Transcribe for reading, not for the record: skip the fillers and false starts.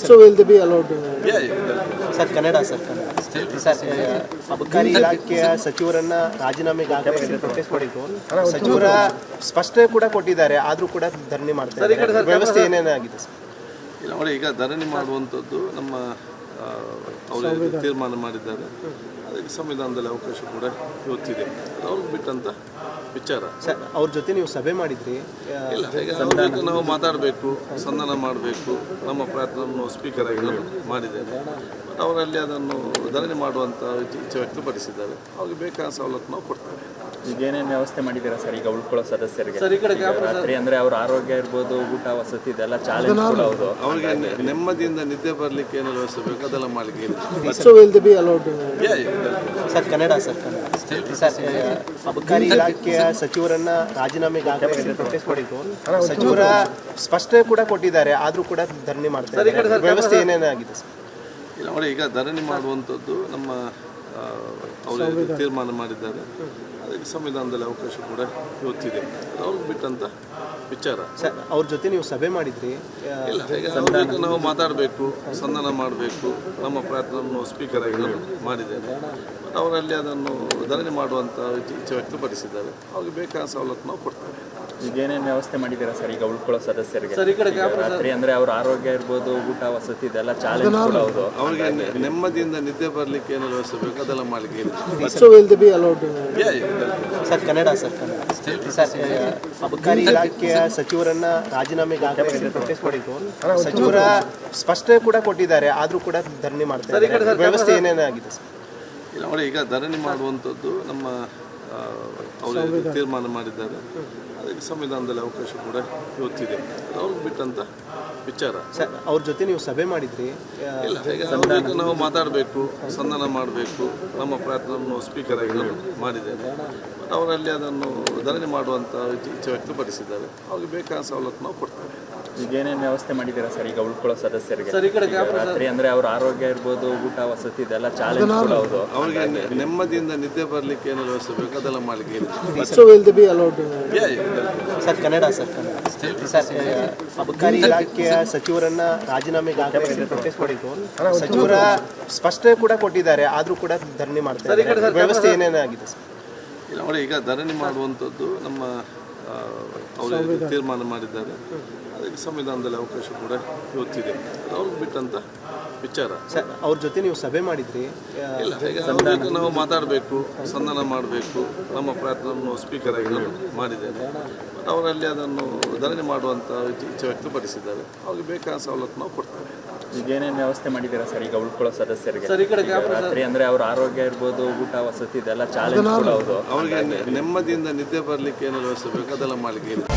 So will they be allowed? Sir Kannada sir ಅಬಕಾರಿ ಇಲಾಖೆಯ ಸಚಿವರನ್ನ ರಾಜೀನಾಮೆಗೆ ಆಗ್ರಹಿಸಿ ಪ್ರೊಟೆಸ್ಟ್ ಮಾಡಿದ್ರು. ಸಚಿವರ ಸ್ಪಷ್ಟನೆ ಕೂಡ ಕೊಟ್ಟಿದ್ದಾರೆ, ಆದರೂ ಕೂಡ ಧರಣಿ ಮಾಡ್ತಾರೆ. ವ್ಯವಸ್ಥೆ ಏನೇನಾಗಿದೆ ಸರ್? ಇಲ್ಲ ನೋಡಿ, ಈಗ ಧರಣಿ ಮಾಡುವಂಥದ್ದು ನಮ್ಮ ಅವರು ತೀರ್ಮಾನ ಮಾಡಿದ್ದಾರೆ. ಅದಕ್ಕೆ ಸಂವಿಧಾನದಲ್ಲಿ ಅವಕಾಶ ಕೂಡ ಇವತ್ತಿದೆ, ಅವ್ರಿಗೆ ಬಿಟ್ಟಂತ ವಿಚಾರ. ಸರ್ ಅವ್ರ ಜೊತೆ ನೀವು ಸಭೆ ಮಾಡಿದ್ರಿ? ಇಲ್ಲ, ಈಗ ಅವ್ರ ನಾವು ಮಾತಾಡಬೇಕು, ಸಂಧಾನ ಮಾಡಬೇಕು. ನಮ್ಮ ಪ್ರಯತ್ನವನ್ನು ಸ್ಪೀಕರ್ ಆಗಿ ನಾನು ಮಾಡಿದ್ದೇನೆ. ಬಟ್ ಅವರಲ್ಲಿ ಅದನ್ನು ಧರಣಿ ಮಾಡುವಂಥ ಇಚ್ಛೆ ವ್ಯಕ್ತಪಡಿಸಿದ್ದಾರೆ. ಅವ್ರಿಗೆ ಬೇಕಾದ ಸವಲತ್ತು ನಾವು ಕೊಡ್ತೇವೆ. ಈಗ ಏನೇನು ವ್ಯವಸ್ಥೆ ಮಾಡಿದ್ದೀರಾ ಸರ್ ಈಗ ಉಳ್ಕೊಳ್ಳೋ ಸದಸ್ಯರಿಗೆ? ರಾತ್ರಿ ಅಂದರೆ ಅವ್ರ ಆರೋಗ್ಯ ಇರ್ಬೋದು, ಊಟ ವಸತಿ ಇದೆಲ್ಲ ಚಾಲೆಂಜ್ ಕೂಡ ಹೌದು. ಅವರಿಗೆ ನೆಮ್ಮದಿಯಿಂದ ನಿದ್ದೆ ಬರಲಿಕ್ಕೆ ಏನೆಲ್ಲ ವ್ಯವಸ್ಥೆ ಬೇಕು ಅದೆಲ್ಲ ಮಾಡಲಿಕ್ಕೆ ಏನಿದೆ. So will they be allowed? Sir Kannada sir ಅಬಕಾರಿ ಇಲಾಖೆಯ ಸಚಿವರನ್ನ ರಾಜೀನಾಮೆಗೆ ಆಗ್ರಹಿಸಿ ಪ್ರೊಟೆಸ್ಟ್ ಮಾಡಿದ್ರು. ಸಚಿವರ ಸ್ಪಷ್ಟನೆ ಕೂಡ ಕೊಟ್ಟಿದ್ದಾರೆ, ಆದರೂ ಕೂಡ ಧರಣಿ ಮಾಡ್ತಾರೆ. ವ್ಯವಸ್ಥೆ ಏನೇನಾಗಿದೆ ಸರ್? ಇಲ್ಲ ನೋಡಿ, ಈಗ ಧರಣಿ ಮಾಡುವಂಥದ್ದು ನಮ್ಮ ಅವರು ತೀರ್ಮಾನ ಮಾಡಿದ್ದಾರೆ. ಅದಕ್ಕೆ ಸಂವಿಧಾನದಲ್ಲಿ ಅವಕಾಶ ಕೂಡ ಇವತ್ತಿದೆ, ಅವ್ರಿಗೆ ಬಿಟ್ಟಂತ ವಿಚಾರ. ಸರ್ ಅವ್ರ ಜೊತೆ ನೀವು ಸಭೆ ಮಾಡಿದ್ರಿ? ಇಲ್ಲ, ಈಗ ಅವ್ರಿಗೆ ನಾವು ಮಾತಾಡಬೇಕು, ಸಂಧಾನ ಮಾಡಬೇಕು. ನಮ್ಮ ಪ್ರಯತ್ನವನ್ನು ಸ್ಪೀಕರ್ ಆಗಿ ನಾನು ಮಾಡಿದ್ದೇನೆ. ಬಟ್ ಅವರಲ್ಲಿ ಅದನ್ನು ಧರಣಿ ಮಾಡುವಂಥ ಇಚ್ಛೆ ವ್ಯಕ್ತಪಡಿಸಿದ್ದಾರೆ. ಅವ್ರಿಗೆ ಬೇಕಾದ ಸವಲತ್ತು ನಾವು ಕೊಡ್ತೇವೆ. ಈಗ ಏನೇನು ವ್ಯವಸ್ಥೆ ಮಾಡಿದ್ದೀರಾ ಸರ್ ಈಗ ಉಳ್ಕೊಳ್ಳೋ ಸದಸ್ಯರಿಗೆ? ರಾತ್ರಿ ಅಂದರೆ ಅವ್ರ ಆರೋಗ್ಯ ಇರ್ಬೋದು, ಊಟ ವಸತಿ ಇದೆಲ್ಲ ಚಾಲೆಂಜ್ ಕೂಡ ಹೌದು. ಅವರಿಗೆ ನೆಮ್ಮದಿಯಿಂದ ನಿದ್ದೆ ಬರಲಿಕ್ಕೆ ಏನೆಲ್ಲ ವ್ಯವಸ್ಥೆ ಬೇಕು ಅದೆಲ್ಲ ಮಾಡಲಿಕ್ಕೆ ಏನಿದೆ. So will they be allowed? Sir Kannada sir ಅಬಕಾರಿ ಇಲಾಖೆಯ ಸಚಿವರನ್ನ ರಾಜೀನಾಮೆಗೆ ಆಗ್ರಹಿಸಿ ಪ್ರೊಟೆಸ್ಟ್ ಮಾಡಿದ್ರು. ಸಚಿವರ ಸ್ಪಷ್ಟನೆ ಕೂಡ ಕೊಟ್ಟಿದ್ದಾರೆ, ಆದರೂ ಕೂಡ ಧರಣಿ ಮಾಡ್ತಾರೆ. ವ್ಯವಸ್ಥೆ ಏನೇನಾಗಿದೆ ಸರ್? ಇಲ್ಲ ನೋಡಿ, ಈಗ ಧರಣಿ ಮಾಡುವಂಥದ್ದು ನಮ್ಮ ಅವರು ತೀರ್ಮಾನ ಮಾಡಿದ್ದಾರೆ. ಅದಕ್ಕೆ ಸಂವಿಧಾನದಲ್ಲಿ ಅವಕಾಶ ಕೂಡ ಇವತ್ತಿದೆ, ಅವ್ರಿಗೆ ಬಿಟ್ಟಂತ ವಿಚಾರ. ಸರ್ ಅವ್ರ ಜೊತೆ ನೀವು ಸಭೆ ಮಾಡಿದ್ರಿ? ಇಲ್ಲ, ಈಗ ಅವ್ರಿಗೆ ನಾವು ಮಾತಾಡಬೇಕು, ಸಂಧಾನ ಮಾಡಬೇಕು. ನಮ್ಮ ಪ್ರಯತ್ನವನ್ನು ಸ್ಪೀಕರ್ ಆಗಿ ನಾನು ಮಾಡಿದ್ದೇನೆ. ಬಟ್ ಅವರಲ್ಲಿ ಅದನ್ನು ಧರಣಿ ಮಾಡುವಂಥ ಇಚ್ಛೆ ವ್ಯಕ್ತಪಡಿಸಿದ್ದಾರೆ. ಅವ್ರಿಗೆ ಬೇಕಾದ ಸವಲತ್ತು ನಾವು ಕೊಡ್ತೇವೆ. ಈಗ ಏನೇನು ವ್ಯವಸ್ಥೆ ಮಾಡಿದ್ದೀರಾ ಸರ್ ಈಗ ಉಳ್ಕೊಳ್ಳೋ ಸದಸ್ಯರಿಗೆ? ರಾತ್ರಿ ಅಂದರೆ ಅವ್ರ ಆರೋಗ್ಯ ಇರ್ಬೋದು, ಊಟ ವಸತಿ ಇದೆಲ್ಲ ಚಾಲೆಂಜ್ ಕೂಡ ಹೌದು. ಅವರಿಗೆ ನೆಮ್ಮದಿಯಿಂದ ನಿದ್ದೆ ಬರಲಿಕ್ಕೆ ಏನೆಲ್ಲ ವ್ಯವಸ್ಥೆ ಬೇಕು ಅದೆಲ್ಲ ಮಾಡಲಿಕ್ಕೆ ಏನಿದೆ. So will they be allowed? Sir Kannada sir ಅಬಕಾರಿ ಇಲಾಖೆಯ ಸಚಿವರನ್ನ ರಾಜೀನಾಮೆಗೆ ಆಗ್ರಹಿಸಿ ಪ್ರೊಟೆಸ್ಟ್ ಮಾಡಿದ್ರು. ಸಚಿವರ ಸ್ಪಷ್ಟನೆ ಕೂಡ ಕೊಟ್ಟಿದ್ದಾರೆ, ಆದರೂ ಕೂಡ ಧರಣಿ ಮಾಡ್ತಾರೆ. ವ್ಯವಸ್ಥೆ ಏನೇನಾಗಿದೆ ಸರ್? ಇಲ್ಲ ನೋಡಿ, ಈಗ ಧರಣಿ ಮಾಡುವಂಥದ್ದು ನಮ್ಮ ಅವರು ತೀರ್ಮಾನ ಮಾಡಿದ್ದಾರೆ. ಅದಕ್ಕೆ ಸಂವಿಧಾನದಲ್ಲಿ ಅವಕಾಶ ಕೂಡ ಇವತ್ತಿದೆ, ಅವ್ರಿಗೆ ಬಿಟ್ಟಂತ ವಿಚಾರ. ಸರ್ ಅವ್ರ ಜೊತೆ ನೀವು ಸಭೆ ಮಾಡಿದ್ರಿ? ಇಲ್ಲ, ಈಗ ಅವ್ರಿಗೆ ನಾವು ಮಾತಾಡಬೇಕು, ಸಂಧಾನ ಮಾಡಬೇಕು. ನಮ್ಮ ಪ್ರಯತ್ನವನ್ನು ಸ್ಪೀಕರ್ ಆಗಿ ನಾನು ಮಾಡಿದ್ದೇನೆ. ಬಟ್ ಅವರಲ್ಲಿ ಅದನ್ನು ಧರಣಿ ಮಾಡುವಂಥ ಇಚ್ಛೆ ವ್ಯಕ್ತಪಡಿಸಿದ್ದಾರೆ. ಅವ್ರಿಗೆ ಬೇಕಾದ ಸವಲತ್ತು ನಾವು ಕೊಡ್ತೇವೆ. ಈಗ ಏನೇನು ವ್ಯವಸ್ಥೆ ಮಾಡಿದ್ದೀರಾ ಸರ್ ಈಗ ಉಳ್ಕೊಳ್ಳೋ ಸದಸ್ಯರಿಗೆ? ರಾತ್ರಿ ಅಂದರೆ ಅವ್ರ ಆರೋಗ್ಯ ಇರ್ಬೋದು, ಊಟ ವಸತಿ ಇದೆಲ್ಲ ಚಾಲೆಂಜ್ ಕೂಡ ಹೌದು. ಅವರಿಗೆ ನೆಮ್ಮದಿಯಿಂದ ನಿದ್ದೆ ಬರಲಿಕ್ಕೆ ಏನೆಲ್ಲ ವ್ಯವಸ್ಥೆ ಬೇಕು ಅದೆಲ್ಲ ಮಾಡಲಿಕ್ಕೆ ಏನಿದೆ.